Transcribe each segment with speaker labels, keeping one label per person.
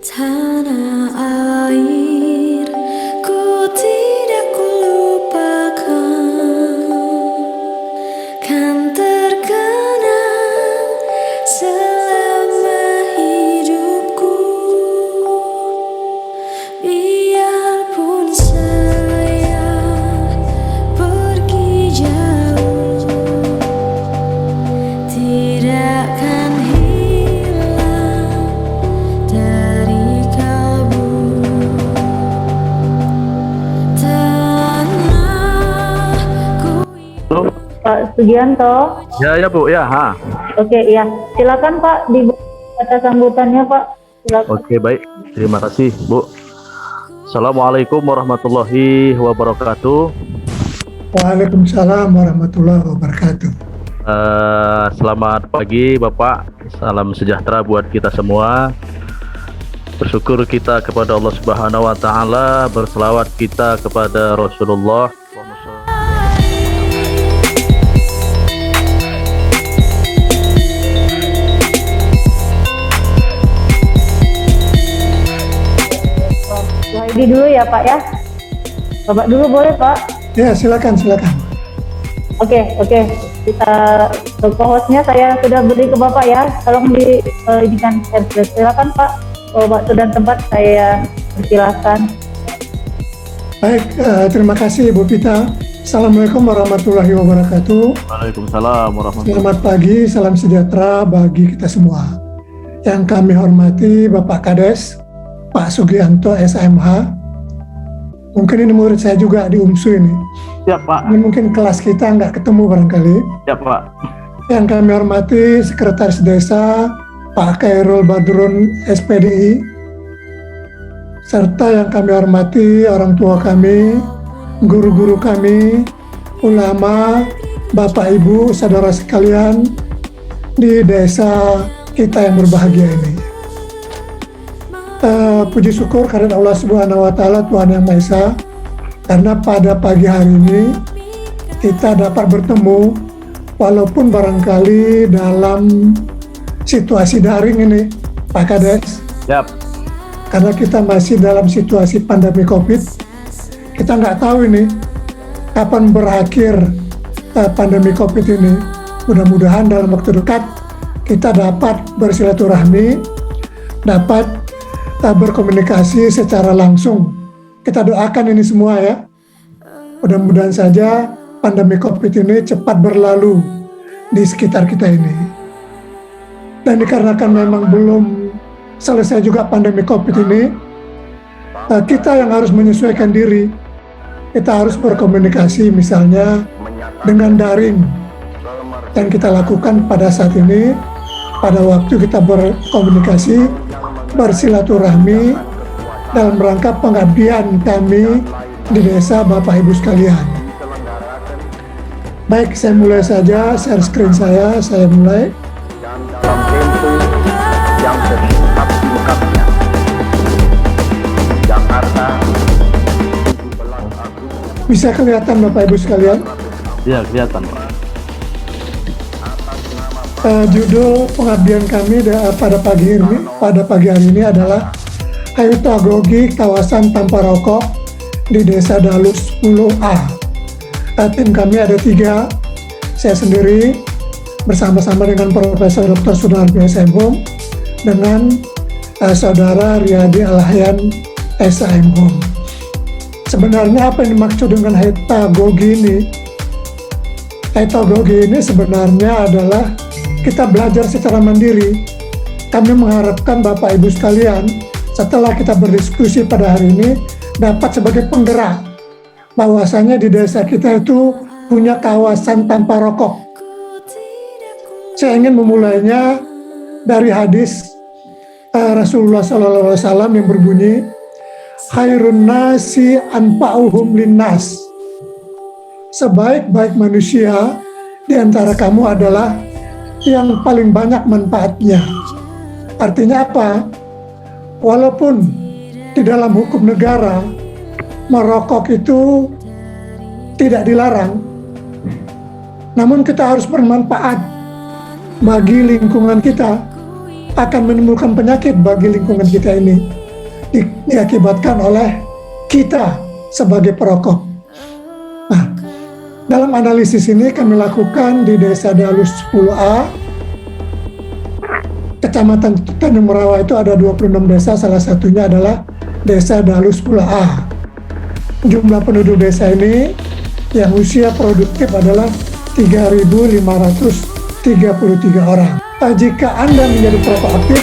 Speaker 1: Tanah air, ku tidak kulupakan, kan terkenang selama hidupku. Biarpun saya pergi jauh, tidak akan hilang dari kalbu. Tanahku.
Speaker 2: Pak Sugianto.
Speaker 3: Ya Bu, ya.
Speaker 2: Oke, iya. Silakan Pak di kata sambutannya Pak. Silakan.
Speaker 3: Oke, baik. Terima kasih, Bu. Assalamualaikum warahmatullahi wabarakatuh.
Speaker 4: Waalaikumsalam warahmatullahi wabarakatuh.
Speaker 3: Selamat pagi, Bapak. Salam sejahtera buat kita semua. Bersyukur kita kepada Allah Subhanahu wa taala, berselawat kita kepada Rasulullah.
Speaker 2: Ini dulu ya Pak ya. Bapak dulu boleh Pak?
Speaker 4: Ya, silakan.
Speaker 2: Oke. Kita co-hostnya saya sudah beri ke Bapak ya. Tolong diizinkan share. Silakan Pak. Waktu dan tempat saya persilahkan.
Speaker 4: Baik, terima kasih Ibu Pita. Assalamualaikum warahmatullahi wabarakatuh.
Speaker 3: Waalaikumsalam warahmatullahi
Speaker 4: Selamat pagi, salam sejahtera bagi kita semua. Yang kami hormati Bapak Kades, Pak Sugianto SMH. Mungkin ini murid saya juga di UMSU ini.
Speaker 3: Ya, Pak.
Speaker 4: Ini mungkin kelas kita nggak ketemu barangkali.
Speaker 3: Ya, Pak.
Speaker 4: Yang kami hormati Sekretaris Desa Pak Khairul Badrun SPDI, serta yang kami hormati orang tua kami, guru-guru kami, ulama, Bapak Ibu, saudara sekalian di desa kita yang berbahagia ini. Puji syukur karena Allah Subhanahu wa taala, Tuhan Yang Maha Esa, karena pada pagi hari ini kita dapat bertemu walaupun barangkali dalam situasi daring ini, Pak Kades.
Speaker 3: Yap.
Speaker 4: Karena kita masih dalam situasi pandemi Covid, kita nggak tahu ini kapan berakhir pandemi Covid ini. Mudah-mudahan dalam waktu dekat kita dapat bersilaturahmi, dapat berkomunikasi secara langsung. Kita doakan ini semua ya. Mudah-mudahan saja pandemi Covid ini cepat berlalu di sekitar kita ini. Dan dikarenakan memang belum selesai juga pandemi Covid ini, kita yang harus menyesuaikan diri. Kita harus berkomunikasi misalnya dengan daring. Yang kita lakukan pada saat ini, pada waktu kita berkomunikasi, bersilaturahmi dalam rangka pengabdian kami di desa Bapak Ibu sekalian. Baik, saya mulai saja, share screen saya mulai.
Speaker 5: Dalam tempo yang sesingkat-singkatnya. Jakarta, 17 Agustus.
Speaker 4: Bisa kelihatan Bapak Ibu sekalian?
Speaker 3: Ya, kelihatan, Pak.
Speaker 4: Judul pengabdian kami pada pagi hari ini adalah Hayu Tagogi Kawasan Tanpa Rokok di Desa Dalus 10A. Tim kami ada 3, saya sendiri bersama-sama dengan Profesor Dr. Sunardi SMH dengan Saudara Riyadi Alhyan SMH. Sebenarnya apa yang dimaksud dengan Hayu Tagogi ini? Hayu Tagogi ini sebenarnya adalah kita belajar secara mandiri. Kami mengharapkan Bapak Ibu sekalian, setelah kita berdiskusi pada hari ini, dapat sebagai penggerak bahwasanya di desa kita itu punya kawasan tanpa rokok. Saya ingin memulainya dari hadis Rasulullah SAW yang berbunyi, Khairun nasi anfa'uhum linnas. Sebaik-baik manusia di antara kamu adalah yang paling banyak manfaatnya. Artinya apa? Walaupun di dalam hukum negara merokok itu tidak dilarang, namun kita harus bermanfaat bagi lingkungan kita. akan menimbulkan penyakit bagi lingkungan kita ini, diakibatkan oleh kita sebagai perokok. Nah, dalam analisis ini kami lakukan di Desa Dalus 10A, Kecamatan Tanjung Merawa. Itu ada 26 desa, salah satunya adalah Desa Dalus 10A. Jumlah penduduk desa ini yang usia produktif adalah 3.533 orang. Jika Anda menjadi perokok aktif,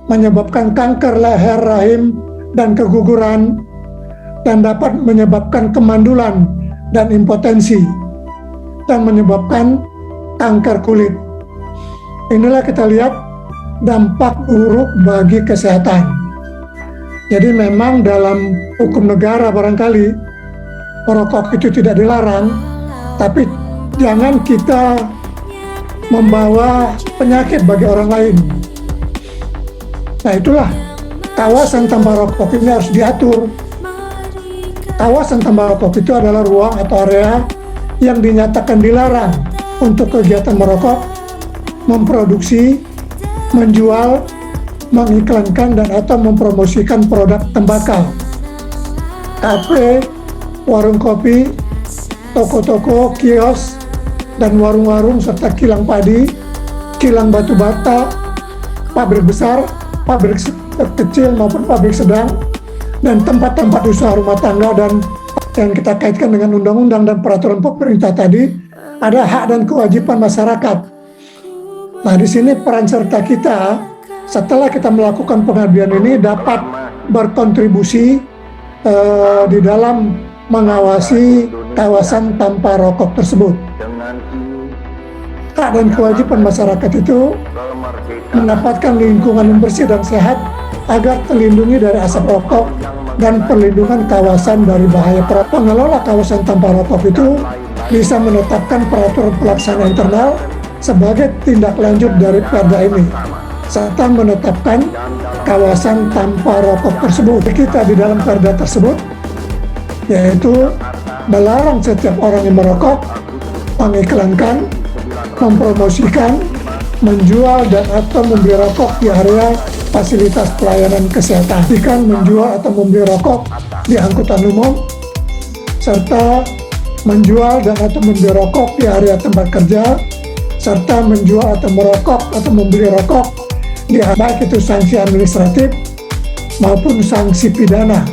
Speaker 4: menyebabkan kanker leher, rahim, dan keguguran, dan dapat menyebabkan kemandulan dan impotensi, dan menyebabkan kanker kulit. Inilah kita lihat dampak buruk bagi kesehatan. Jadi memang dalam hukum negara barangkali merokok itu tidak dilarang, tapi jangan kita membawa penyakit bagi orang lain. Nah itulah, kawasan tanpa rokok ini harus diatur. Kawasan tanpa rokok itu adalah ruang atau area yang dinyatakan dilarang untuk kegiatan merokok, memproduksi, menjual, mengiklankan, dan atau mempromosikan produk tembakau. Kafe, warung kopi, toko-toko, kios, dan warung-warung serta kilang padi, kilang batu bata, pabrik besar, pabrik kecil maupun pabrik sedang, dan tempat-tempat usaha rumah tangga dan yang kita kaitkan dengan undang-undang dan peraturan pemerintah tadi, ada hak dan kewajiban masyarakat. Nah, di sini peran serta kita setelah kita melakukan pengabdian ini dapat berkontribusi di dalam mengawasi kawasan tanpa rokok tersebut. Hak dan kewajiban masyarakat itu mendapatkan lingkungan yang bersih dan sehat agar terlindungi dari asap rokok dan perlindungan kawasan dari bahaya perokok. Pengelola kawasan tanpa rokok itu bisa menetapkan peraturan pelaksana internal sebagai tindak lanjut dari perda ini, serta menetapkan kawasan tanpa rokok tersebut. Kita di dalam perda tersebut yaitu melarang setiap orang yang merokok mengiklankan, mempromosikan, menjual, dan atau membeli rokok di area fasilitas pelayanan kesehatan, menjual atau membeli rokok di angkutan umum, serta menjual dan atau membeli rokok di area tempat kerja, serta menjual atau merokok atau membeli rokok di baik itu sanksi administratif maupun sanksi pidana.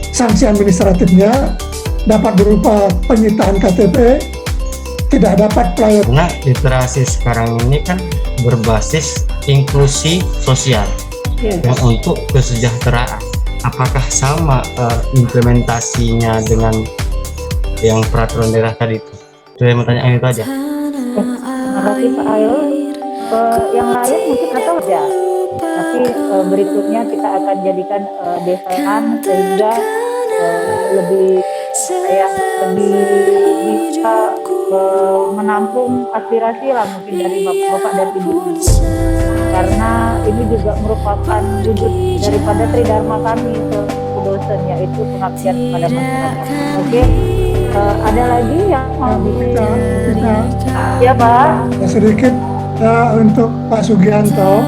Speaker 4: Sanksi administratifnya dapat berupa penyitaan KTP, tidak dapat pelayanan.
Speaker 6: Karena literasi sekarang ini kan berbasis inklusi sosial yang untuk kesejahteraan. Apakah sama implementasinya dengan yang peraturan daerah tadi itu? Saya mau tanya itu aja.
Speaker 2: Terima kasih Pak Ail. Yang lain mungkin atau ya, tapi berikutnya kita akan jadikan desain sehingga lebih bisa menampung aspirasi lah mungkin dari bapak dan ibu, karena ini juga merupakan wujud daripada tridharma kami selaku dosen, yaitu pengabdian kepada masyarakat. Oke, ada lagi yang mau
Speaker 4: kita
Speaker 2: ya Pak?
Speaker 4: sedikit untuk Pak Sugianto.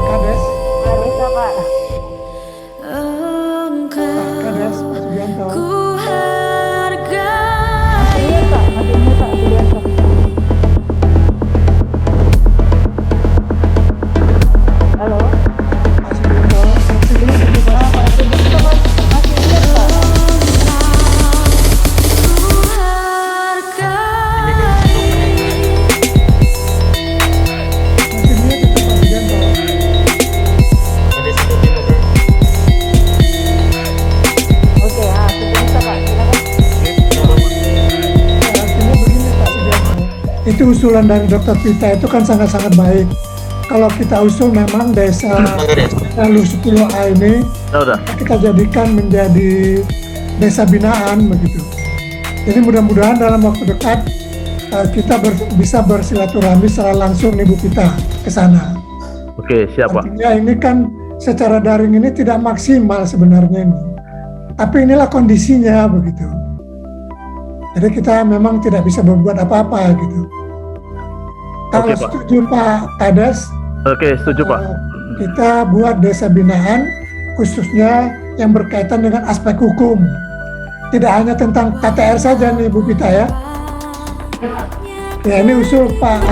Speaker 4: Kades,
Speaker 2: Bisa Pak?
Speaker 4: Kades, Pak Sugianto.
Speaker 2: Iya Pak, masih ini Pak Sugianto. Halo?
Speaker 4: Pak Sugianto,
Speaker 2: Pak Sugianto masih lihat Pak?
Speaker 4: Itu usulan dari Dr. Pita itu kan sangat-sangat baik. Kalau kita usul memang desa Dalus 10A ini
Speaker 3: Udah.
Speaker 4: kita jadikan menjadi desa binaan begitu. Jadi mudah-mudahan dalam waktu dekat kita bisa bersilaturahmi secara langsung nih Bu Pita ke sana.
Speaker 3: Oke, siap Pak.
Speaker 4: Artinya ini kan secara daring ini tidak maksimal sebenarnya ini. Tapi inilah kondisinya begitu. Jadi kita memang tidak bisa berbuat apa-apa gitu. Kalau
Speaker 3: Oke, Pak.
Speaker 4: setuju Pak Kades,
Speaker 3: Oke, setuju Pak.
Speaker 4: kita buat desa binaan khususnya yang berkaitan dengan aspek hukum. Tidak hanya tentang KTR saja nih Bu Pita ya. Ya ini usul Pak